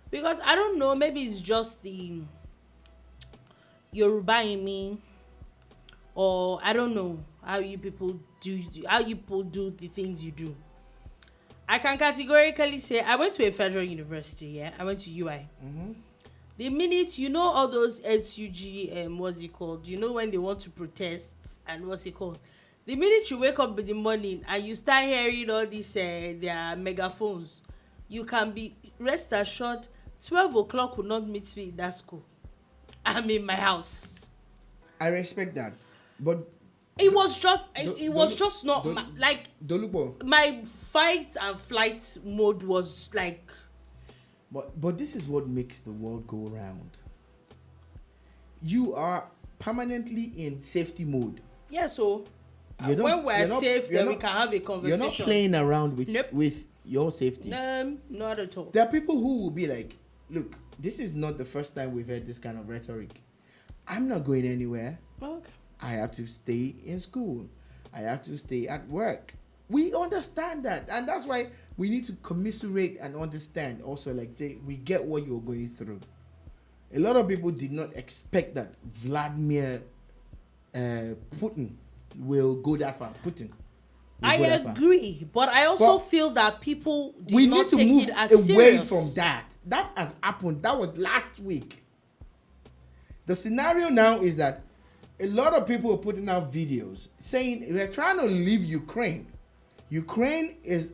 Because I don't know, maybe it's just the Yoruba in me, or I don't know how you people do the things you do. I can categorically say I went to a federal university. Yeah, I went to UI. The minute you know all those SUG, what's it called? You know when they want to protest and what's it called? The minute you wake up in the morning and you start hearing all these their megaphones, you can be rest assured 12 o'clock will not meet me in that school. I'm in my house. I respect that, but it was just not my fight and flight mode was like. But this is what makes the world go round. You permanently in safety mode. Yeah, so when we're safe, then we can have a conversation. You're not playing around with your safety. Not at all. There are people who will be like, look, this is not the first time we've heard this kind of rhetoric. I'm not going anywhere. Okay. I have to stay in school. I have to stay at work. We understand that. And that's why we need to commiserate and understand also, like, say, we get what you're going through. A lot of people did not expect that Vladimir Putin will go that far. Putin. I agree, but I also feel that people did not take it as serious. We need to move away from that. That has happened. That was last week. The scenario now is that a lot of people are putting out videos saying they're trying to leave Ukraine. Ukraine is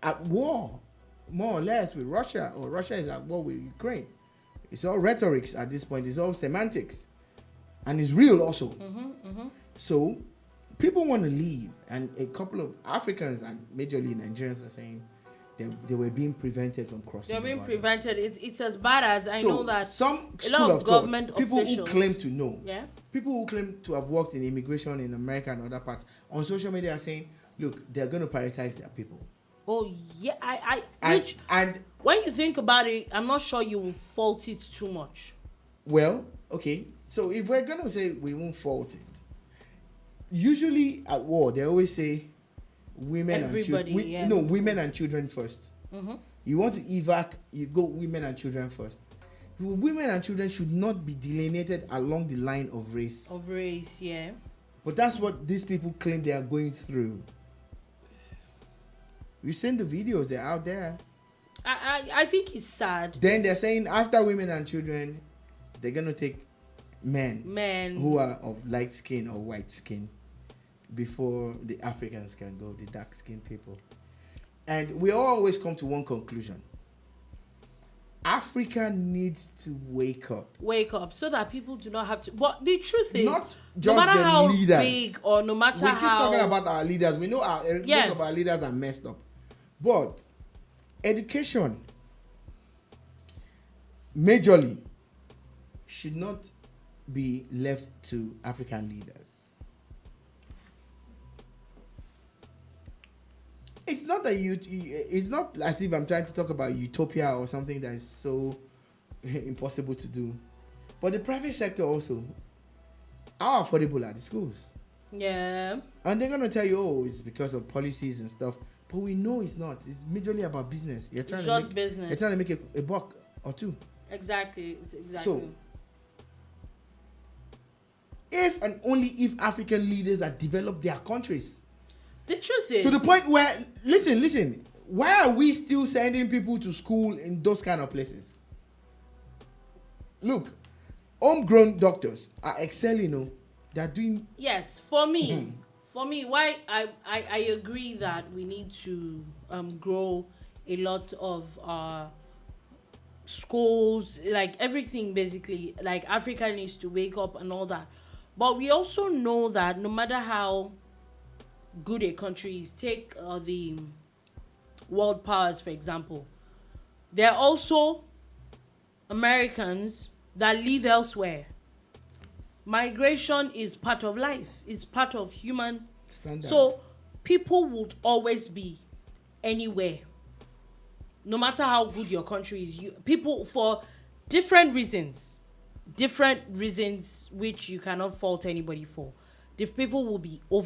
at war, more or less, with Russia, or Russia is at war with Ukraine. It's all rhetorics at this point. It's all semantics. And it's real also. So people want to leave. And a couple of Africans and majorly Nigerians are saying they were being prevented from crossing. They're being prevented. It's as bad as I know that some a lot of government people officials, who claim to know, people who claim to have worked in immigration in America and other parts, on social media are saying, look, they're going to prioritize their people. Oh yeah, and when you think about it, I'm not sure you will fault it too much. Well, okay, so if we're going to say we won't fault it, usually at war they always say women and children. Women and children first. You want to evac, you go women and children first. Women and children should not be delineated along the line of race. Yeah. But that's what these people claim they are going through. We've seen the videos, they're out there. I think it's sad. Then they're saying after women and children, they're going to take men who are of light skin or white skin before the Africans can go, the dark skinned people. And we always come to one conclusion. Africa needs to wake up. Wake up so that people do not have to. But the truth is, not just no matter the how leaders, big or no matter how... We keep talking about our leaders. We know most of our leaders are messed up. But education, majorly, should not be left to African leaders. It's not that it's not as if I'm trying to talk about utopia or something that is so impossible to do. But the private sector also, how affordable are the schools? Yeah. And they're going to tell you, oh, it's because of policies and stuff. But we know it's not. It's majorly about business. You're trying business. You're trying to make a buck or two. Exactly. So, if and only if African leaders that develop their countries. The truth is, to the point where, listen, why are we still sending people to school in those kind of places? Look, homegrown doctors are excelling, they're doing... Yes, for me, why I agree that we need to grow a lot of schools, like everything basically, like Africa needs to wake up and all that. But we also know that no matter how good a country is, take the world powers for example, there are also Americans that live elsewhere. Migration is part of life, is part of human standard. So people would always be anywhere, no matter how good your country is. People, for different reasons which you cannot fault anybody for, the people will be all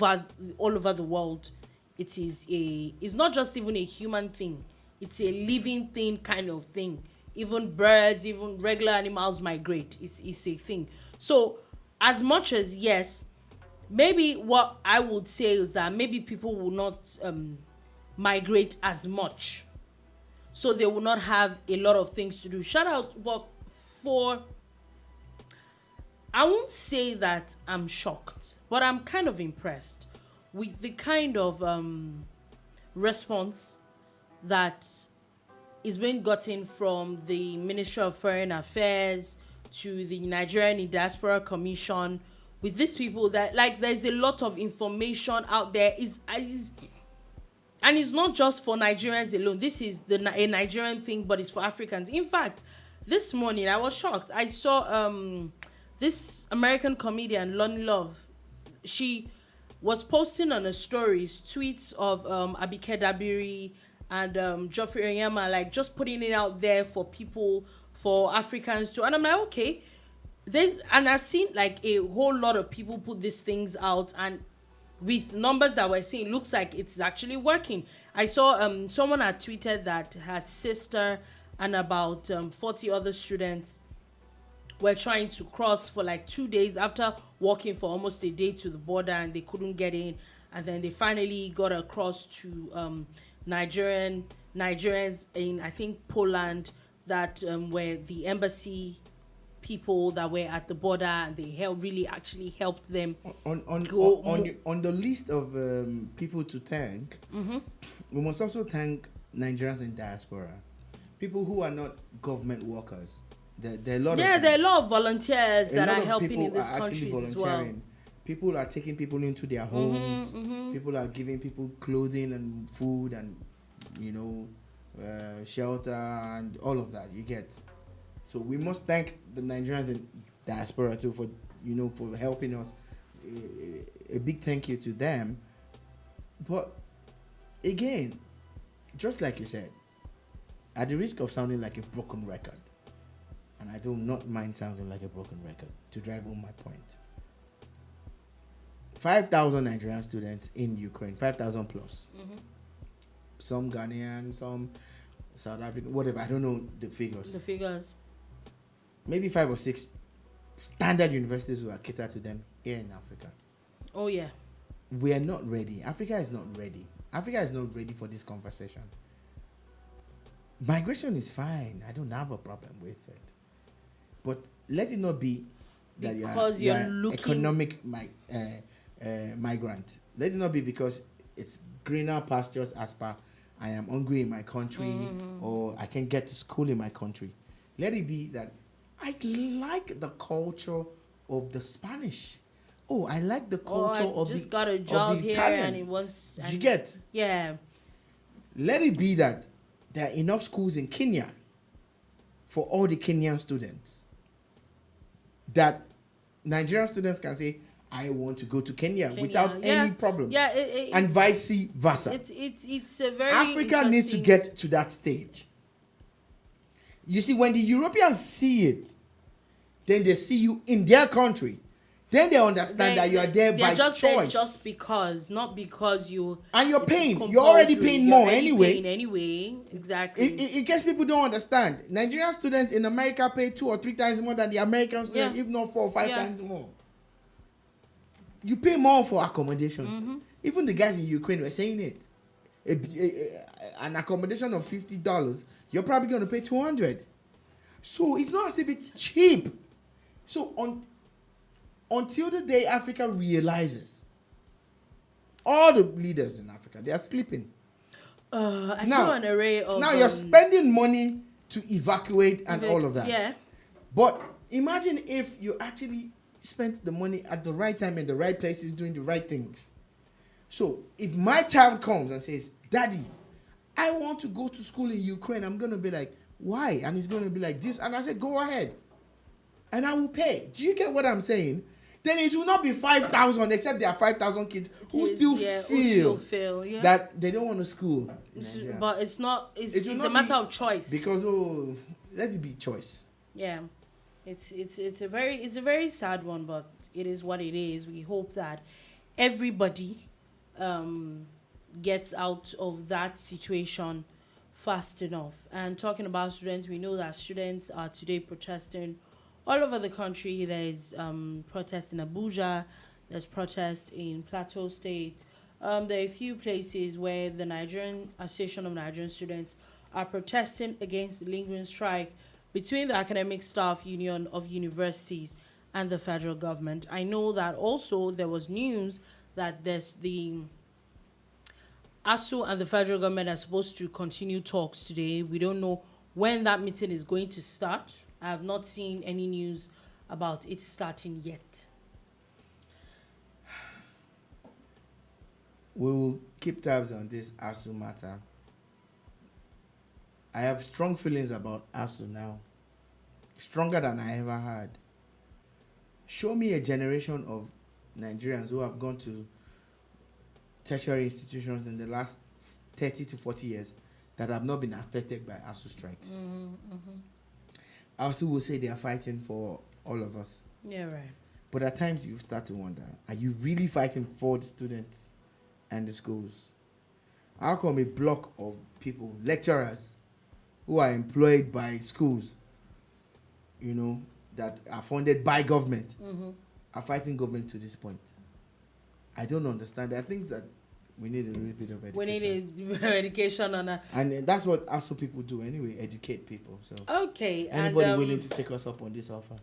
over the world. It's not just even a human thing, it's a living thing kind of thing. Even birds, even regular animals migrate. It's a thing. So as much as, yes, maybe what I would say is that maybe people will not migrate as much, so they will not have a lot of things to do. Shout out, but I won't say that I'm shocked, but I'm kind of impressed with the kind of response that is being gotten from the Ministry of Foreign Affairs to the Nigerian Diaspora Commission, with these people that, like, there's a lot of information out there. And it's not just for Nigerians alone. This is a Nigerian thing, but it's for Africans. In fact, this morning I was shocked. I saw this American comedian, Lonnie Love. She was posting on her stories tweets of Abike Dabiri and Geoffrey Onyema, like just putting it out there for people, for Africans too. And I'm like, okay, and I've seen like a whole lot of people put these things out, and with numbers that we're seeing, it looks like it's actually working. I saw someone had tweeted that her sister and about 40 other students were trying to cross for like 2 days after walking for almost a day to the border, and they couldn't get in, and then they finally got across to Nigerians in, I think, Poland, that where the embassy people that were at the border, and they really actually helped them go on the list of people to thank. We must also thank Nigerians in diaspora, people who are not government workers. There are a lot there are a lot of volunteers that are helping in these are countries actually as well. People are taking people into their homes. People are giving people clothing and food and shelter and all of that. You get. So we must thank the Nigerians in diaspora too for helping us. A big thank you to them. But again, just like you said, at the risk of sounding like a broken record, and I do not mind sounding like a broken record to drive home my point. 5,000 Nigerian students in Ukraine, 5,000 plus. Some Ghanaian, some South African, whatever. I don't know the figures. Maybe 5 or 6 standard universities will cater to them here in Africa. Oh yeah. We are not ready. Africa is not ready. Africa is not ready for this conversation. Migration is fine. I don't have a problem with it. But let it not be that because you are looking economic migrant. Let it not be because it's greener pastures as per I am hungry in my country or I can get to school in my country. Let it be that I like the culture of the Spanish. Oh, I like the culture of the just got a job here Italian. and it was. Did you get? Yeah. Let it be that there are enough schools in Kenya for all the Kenyan students. That Nigerian students can say, I want to go to Kenya without any problem. Yeah, and vice versa. It's a very Africa needs to get to that stage. You see, when the Europeans see it, then they see you in their country. Then they understand that you are there by choice. There just because, not because you. And you're paying. You're already paying more anyway. Anyway, exactly. In case people don't understand, Nigerian students in America pay 2 or 3 times more than the American students, if not 4 or 5 times more. You pay more for accommodation. Even the guys in Ukraine were saying it. An accommodation of $50, you're probably going to pay $200. So it's not as if it's cheap. So until the day Africa realizes, all the leaders in Africa, they are sleeping. I saw an array of. Now you're spending money to evacuate and all of that. Yeah. But imagine if you actually spent the money at the right time in the right places doing the right things. So if my child comes and says, Daddy, I want to go to school in Ukraine, I'm going to be like, why? And he's going to be like this. And I said, go ahead. And I will pay. Do you get what I'm saying? Then it will not be 5,000, except there are 5,000 kids who still feel that they don't want to school. But it's not. It's a matter of choice. Because let it be choice. Yeah, it's a very sad one, but it is what it is. We hope that everybody gets out of that situation fast enough. And talking about students, we know that students are today protesting all over the country. There's protests in Abuja, there's protests in Plateau State. There are a few places where the Nigerian Association of Nigerian Students are protesting against the lingering strike between the Academic Staff Union of Universities and the federal government. I know that also there was news that there's the ASU and the federal government are supposed to continue talks today. We don't know when that meeting is going to start. I have not seen any news about it starting yet. We will keep tabs on this ASU matter. I have strong feelings about ASU now. Stronger than I ever had. Show me a generation of Nigerians who have gone to tertiary institutions in the last 30 to 40 years that have not been affected by ASU strikes. ASU will say they are fighting for all of us. Yeah, right. But at times you start to wonder, are you really fighting for the students and the schools? How come a block of people, lecturers, who are employed by schools, that are funded by government, are fighting government to this point? I don't understand. There are things that we need a little bit of education. We need education on that. And that's what ASU people do anyway, educate people. So Okay. anybody willing to take us up on this offer?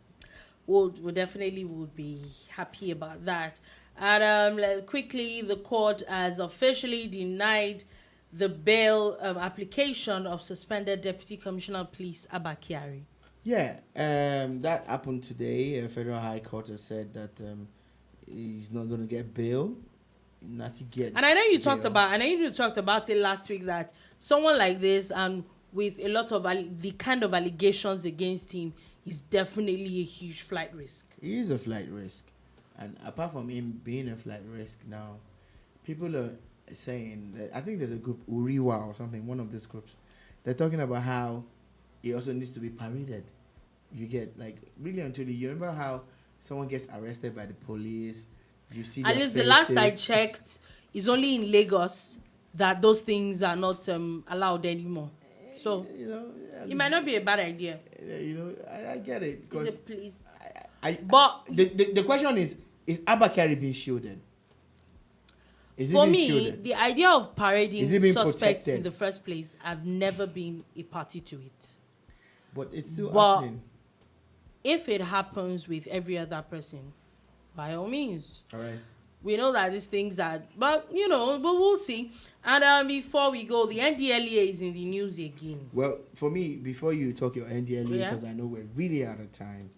We definitely would be happy about that. And quickly, the court has officially denied the bail application of suspended Deputy Commissioner of Police Abba Kyari. Yeah, that happened today. Federal High Court has said that he's not going to get bail. Not to get. And I know you bail. talked about it last week, that someone like this and with a lot of the kind of allegations against him is definitely a huge flight risk. He is a flight risk, and apart from him being a flight risk, now people are saying that, I think there's a group Uriwa or something, one of these groups, they're talking about how he also needs to be paraded. You get, like, really and truly, you remember how someone gets arrested by the police, you see at least the last I checked, it's only in Lagos that those things are not allowed anymore. So it might not be a bad idea. I get it, because please. but the question is Abba Kyari being shielded? Is for being me, shielded? the idea of parading suspects protected? in the first place, I've never been a party to it. But it's still happening. If it happens with every other person, by all means. All right. We know that these things are, but we'll see. And before we go, the NDLEA is in the news again. Well, for me, before you talk your NDLEA, because I know we're really out of time,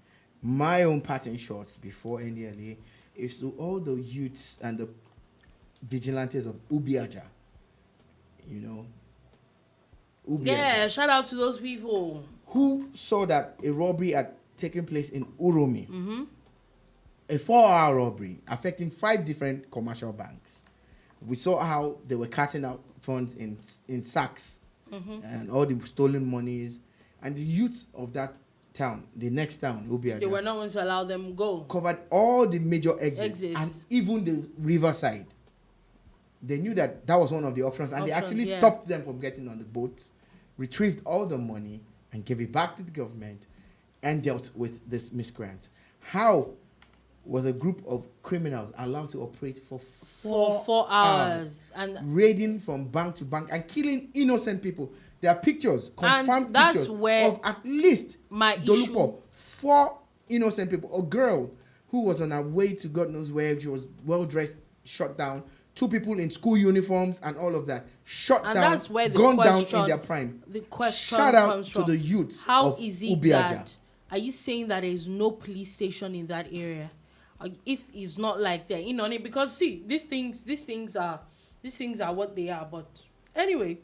my own pattern shots before NDLEA is to all the youths and the vigilantes of Ubiaja. Ubiaja. Yeah, shout out to those people who saw that a robbery had taken place in Uromi. Mm-hmm. A 4-hour robbery affecting 5 different commercial banks. We saw how they were cutting out funds in sacks, and all the stolen monies. And the youth of that town, the next town, Ubiaja, they were not going to allow them go. Covered all the major exits. And even the riverside. They knew that was one of the options, and they actually stopped them from getting on the boats, retrieved all the money, and gave it back to the government, and dealt with this miscreant. How was a group of criminals allowed to operate for 4 hours and raiding from bank to bank and killing innocent people? There are pictures, confirmed pictures of at least Dolupo, 4 innocent people. A girl who was on her way to God knows where, she was well dressed, shot down. 2 people in school uniforms and all of that, shot down, that's where gunned down in their prime. The question Shout out comes to from the youths how of is it Ubiaja. that? Are you saying that there is no police station in that area? If it's not like that, because see, these things are what they are. But anyway,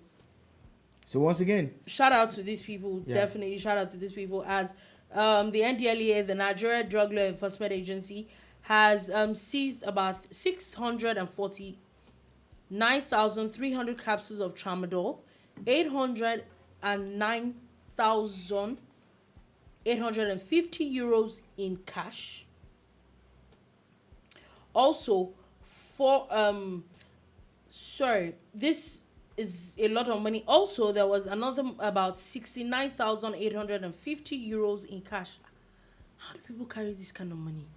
so once again, shout out to these people. Yeah. Definitely shout out to these people, as the NDLEA, the Nigeria Drug Law Enforcement Agency, has seized about 649,300 capsules of tramadol, 809,850 euros in cash. Also, this is a lot of money. Also, there was another about 69,850 euros in cash. How do people carry this kind of money?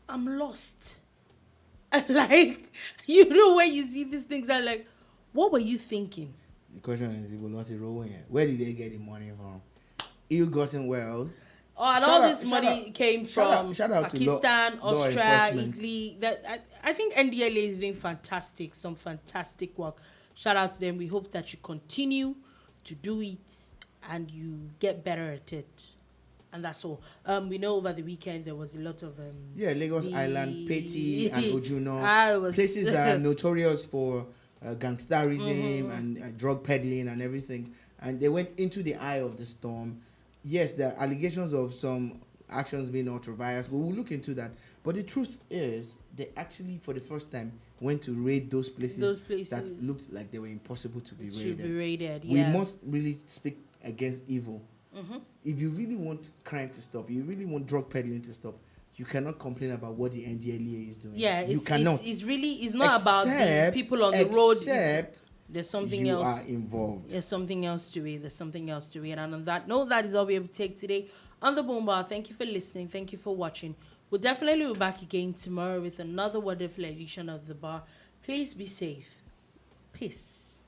I'm lost. Like, when you see these things, I'm like, what were you thinking? The question is, where did they get the money from? Ill-gotten wealth. And all this money came from Pakistan, Austria, Italy. I think NDLA is doing some fantastic work. Shout out to them. We hope that you continue to do it and you get better at it. And that's all. We know over the weekend there was a lot of Lagos Island, Petty, and Ojuno, places that are notorious for gangsterism and drug peddling and everything. And they went into the eye of the storm. Yes, there are allegations of some actions being ultra-biased. We will look into that. But the truth is, they actually, for the first time, went to raid those places that looked like they were impossible to be raided. Should be raided, We must really speak against evil If you really want crime to stop, you really want drug peddling to stop, you cannot complain about what the NDLEA is doing. Yeah, you cannot. It's really, it's not about the people on the road. There's something you else. are involved. There's something else to it. There's something else to it. And on that note, that is all we have to take today on the Boombar. Thank you for listening. Thank you for watching. We'll definitely be back again tomorrow with another wonderful edition of the bar. Please be safe. Peace.